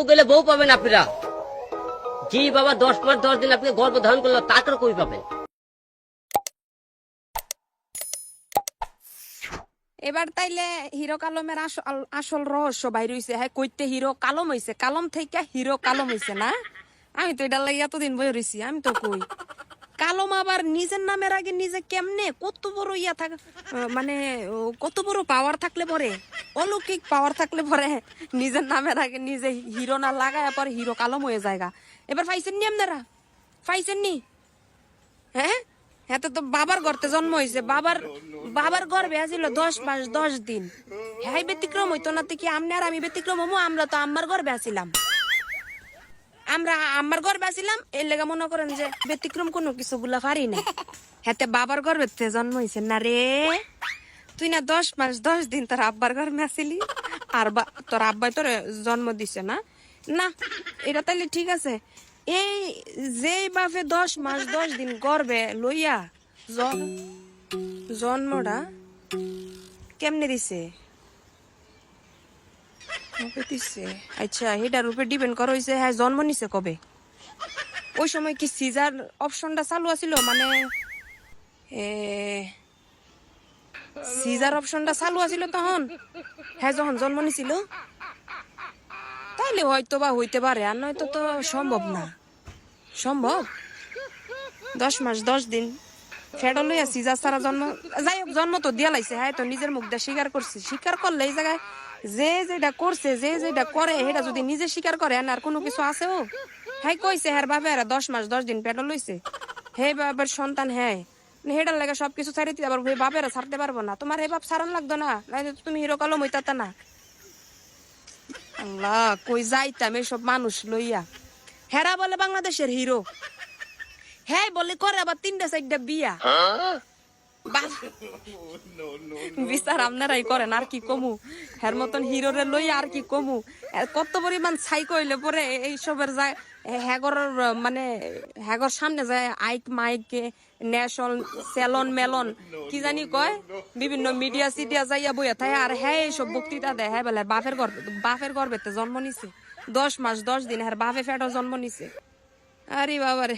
গেলে বউ পাবেন আপনারা। জি বাবা 10 মাস 10 দিন আপনি গর্ভ ধারণ করলো তারপরে কই পাবেন। এবার তাইলে হিরো কালমের আসল রহস্য বাইর হইছে। হ্যাঁ, কইতে হিরো কালম হইছে, কালম থেকে হিরো কালম হইছে না। আমি তো এটা লাগি এতদিন বই রইছি, আমি তো কই কালম আবার নিজের নামের আগে নিজে কেমনে কত বড় ইয়া থাক, মানে কত বড় পাওয়ার থাকলে পরে, অলৌকিক পাওয়ার থাকলে পরে নিজের নামের আগে নিজে হিরো না লাগায় পরে হিরো কালম হয়ে যায়গা। এবার পাইছেন নি আপনারা? পাইছেন নি? হ্যাঁ, হ্যাঁ, তো বাবার গর্তে জন্ম হয়েছে, বাবার গর্ভে আছিল 10 মাস 10 দিন। হ্যাঁ, ব্যতিক্রম হইতো না কি? আমনে আর আমি ব্যতিক্রম হমু? আমরা তো আম্মার গর্ভে আছিলাম, আমরা আম্মার গর্ভে আছিলাম, এর লেগে মনে করেন যে ব্যতিক্রম কোনো কিছু গুলা পারি না। হাতে বাবার গর্ভে জন্ম হয়েছে না রে। তুই না 10 মাস 10 দিন তোর আব্বার গর্ভে আসিলি, আর তোর আব্বাই তোর জন্ম দিছে না? না, এটা তাইলে ঠিক আছে। এই যেই বাপে 10 মাস 10 দিন গর্ভে লইয়া জন্মটা কেমনে দিছে? কবে দিছে? আচ্ছা, এটার উপরে ডিপেন্ড করা হইছে হ্যাঁ জন্ম নিছে কবে। ওই সময় কি সিজার অপশনটা চালু আছিল? মানে সিজার অপশনটা চালু আছিল তখন, হ্যাঁ যখন জন্ম নিছিল? তাইলে হয়তো বা হইতে পারে, আর নয়তো তো সম্ভব না। সম্ভব 10 মাস 10 দিন ফেডল লইয়া সিজার সারা জন্ম, যাই হোক জন্ম তো দিয়া লাইছে। হ্যাঁ, তো নিজের মুখ দিয়ে স্বীকার করছে। স্বীকার করলে এই জায়গায় যে যেটা করছে, যে যেটা করে সেটা যদি নিজে স্বীকার করে আর কোনো কিছু আছে ও? হ্যাঁ কইছে হ্যাঁ বাবা 10 মাস 10 দিন পেটল লইছে, হে বাবার সন্তান। হ্যাঁ, হেডার লাগে সবকিছু ছাড়ি দিতে পারবো, বাপেরা ছাড়তে পারবো না। তোমার হে বাপ ছাড়ান লাগতো না, তুমি হিরো কালম হইতা না। আল্লাহ, কই যাইতাম এসব মানুষ লইয়া। হেরা বলে বাংলাদেশের হিরো, হ্যাঁ বলে করে আবার 3টা 4টা বিয়া। বিচার আপনারাই করেন, আর কি কমু। হের মতন হিরোরে লই আর কি কমু। কত পরিমাণ ছাই কইলে পরে এইসবের যায় হ্যাগর, মানে হ্যাগর সামনে যায় আইক মাইক ন্যাশন সেলন মেলন কি জানি কয়, বিভিন্ন মিডিয়া সিডিয়া যাইয়া বইয়া থাকে আর হ্যাঁ এইসব বক্তৃতা দেয়। হ্যাঁ বলে বাপের গর্ভেতে জন্ম নিছে 10 মাস 10 দিন, হ্যাঁ বাপে ফেটও জন্ম নিছে। আরে বাবারে।